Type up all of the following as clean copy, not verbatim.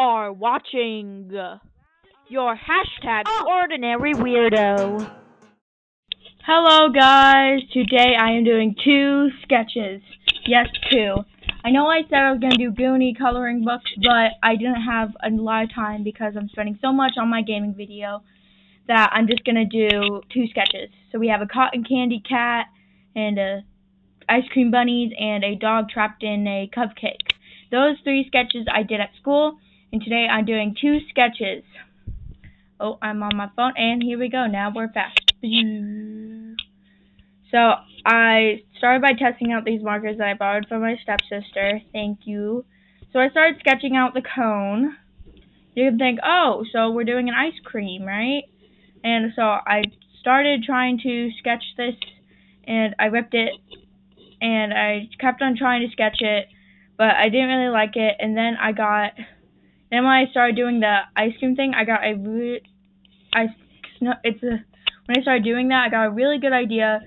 are watching your hashtag ordinary weirdo. Hello guys, today I am doing 2 sketches. Yes, 2. I know I said I was going to do Goonie coloring books, but I didn't have a lot of time because I'm spending so much on my gaming video that I'm just going to do 2 sketches. So we have a cotton candy cat and ice cream bunnies and a dog trapped in a cupcake. Those 3 sketches I did at school, and today I'm doing 2 sketches. Oh, I'm on my phone, and here we go. Now we're fast. So I started by testing out these markers that I borrowed from my stepsister. Thank you. So I started sketching out the cone. You can think, oh, so we're doing an ice cream, right? And so I started trying to sketch this, and I ripped it, and I kept on trying to sketch it, but I didn't really like it. And then when I started doing the ice cream thing, when I started doing that, I got a really good idea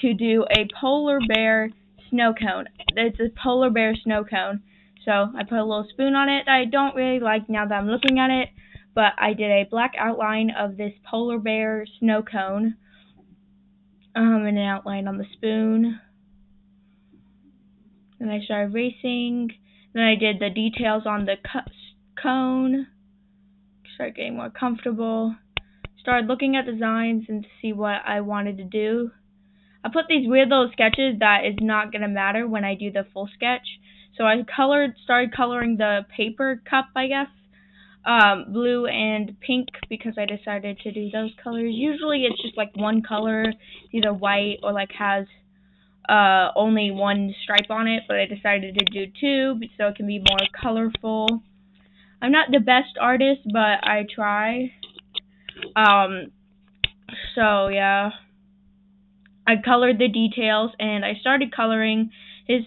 to do a polar bear snow cone. It's a polar bear snow cone. So I put a little spoon on it that I don't really like now that I'm looking at it, but I did a black outline of this polar bear snow cone, and an outline on the spoon. Then I started racing. Then I did the details on the cone. Started getting more comfortable. Started looking at designs and to see what I wanted to do. I put these weird little sketches that is not going to matter when I do the full sketch. So I started coloring the paper cup, I guess, blue and pink, because I decided to do those colors. Usually it's just like one color, either white or like has only one stripe on it, but I decided to do 2 so it can be more colorful. I'm not the best artist, but I try. So yeah, I colored the details and I started coloring his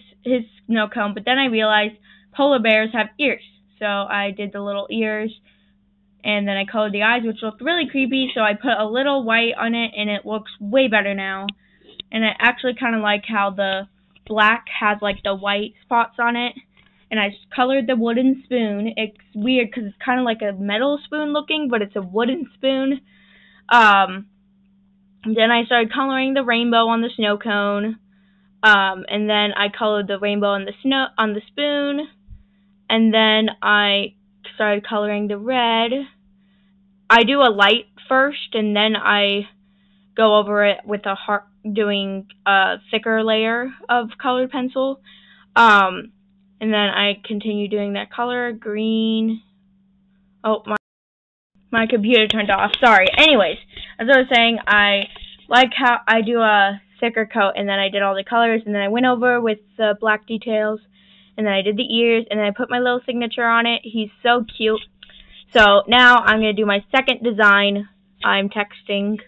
snow cone, but then I realized polar bears have ears, so I did the little ears, and then I colored the eyes, which looked really creepy, so I put a little white on it, and it looks way better now. And I actually kind of like how the black has like the white spots on it. And I colored the wooden spoon. It's weird because it's kind of like a metal spoon looking, but it's a wooden spoon. Then I started coloring the rainbow on the snow cone. And then I colored the rainbow on the spoon. And then I started coloring the red. I do a light first, and then I go over it with doing a thicker layer of colored pencil. And then I continue doing that color, green. Oh, my computer turned off. Sorry. Anyways, as I was saying, I like how I do a thicker coat, and then I did all the colors, and then I went over with the black details, and then I did the ears, and then I put my little signature on it. He's so cute. So now I'm going to do my second design. I'm texting.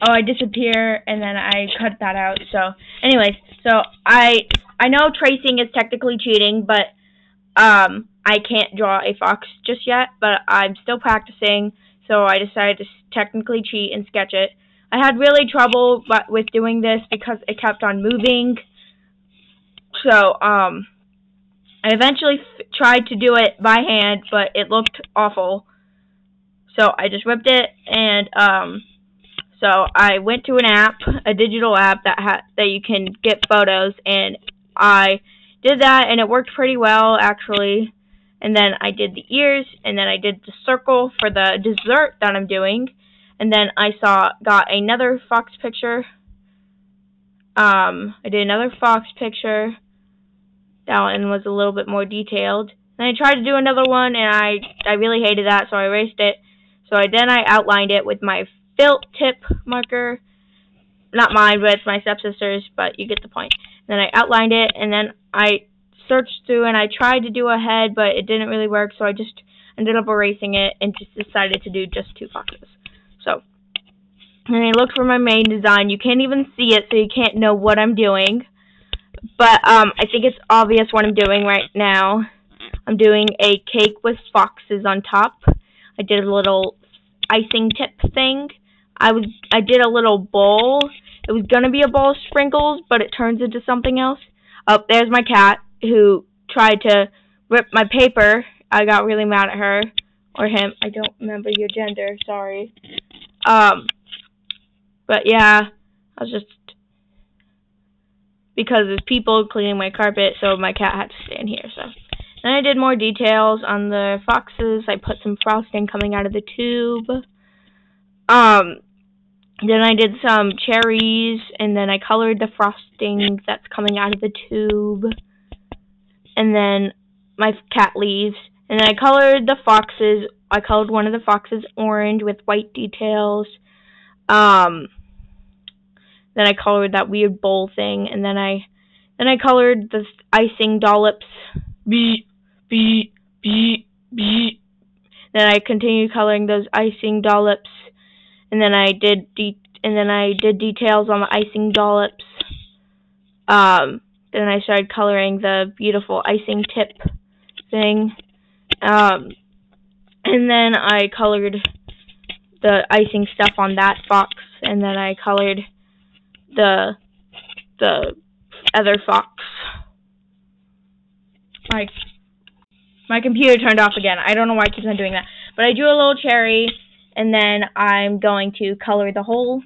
I disappear, and then I cut that out. So, anyways, I know tracing is technically cheating, but I can't draw a fox just yet, but I'm still practicing, so I decided to technically cheat and sketch it. I had really trouble with doing this because it kept on moving. So, I eventually tried to do it by hand, but it looked awful. So I just ripped it, and so I went to an app, a digital app that you can get photos, and I did that, and it worked pretty well actually. And then I did the ears, and then I did the circle for the dessert that I'm doing, and then I got another fox picture. I did another fox picture. That one was a little bit more detailed. Then I tried to do another one, and I really hated that, so I erased it. So then I outlined it with my felt tip marker. Not mine, but it's my stepsister's, but you get the point. Then I outlined it, and then I searched through, and I tried to do a head, but it didn't really work, so I just ended up erasing it and just decided to do just 2 foxes. So, and I looked for my main design. You can't even see it, so you can't know what I'm doing. But I think it's obvious what I'm doing right now. I'm doing a cake with foxes on top. I did a little icing tip thing. I did a little bowl. It was gonna be a bowl of sprinkles, but it turns into something else. Oh, there's my cat, who tried to rip my paper. I got really mad at her or him. I don't remember your gender. Sorry. But yeah, I was just because there's people cleaning my carpet, so my cat had to stand here. So then I did more details on the foxes. I put some frosting coming out of the tube. Then I did some cherries, and then I colored the frosting that's coming out of the tube. And then my cat leaves. And then I colored the foxes. I colored one of the foxes orange with white details. Then I colored that weird bowl thing, and then I colored the icing dollops. Then I continued coloring those icing dollops, and then I did details on the icing dollops. Then I started coloring the beautiful icing tip thing. And then I colored the icing stuff on that fox, and then I colored the other fox. My computer turned off again. I don't know why it keeps on doing that. But I drew a little cherry, and then I'm going to color the whole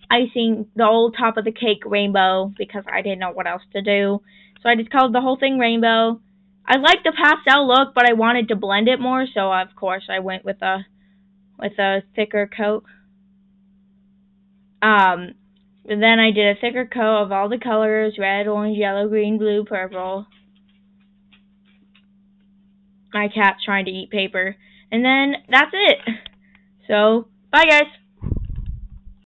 icing, the whole top of the cake rainbow, because I didn't know what else to do. So I just colored the whole thing rainbow. I like the pastel look, but I wanted to blend it more, so of course I went with a thicker coat. And then I did a thicker coat of all the colors: red, orange, yellow, green, blue, purple. My cat's trying to eat paper. And then that's it. So, bye guys.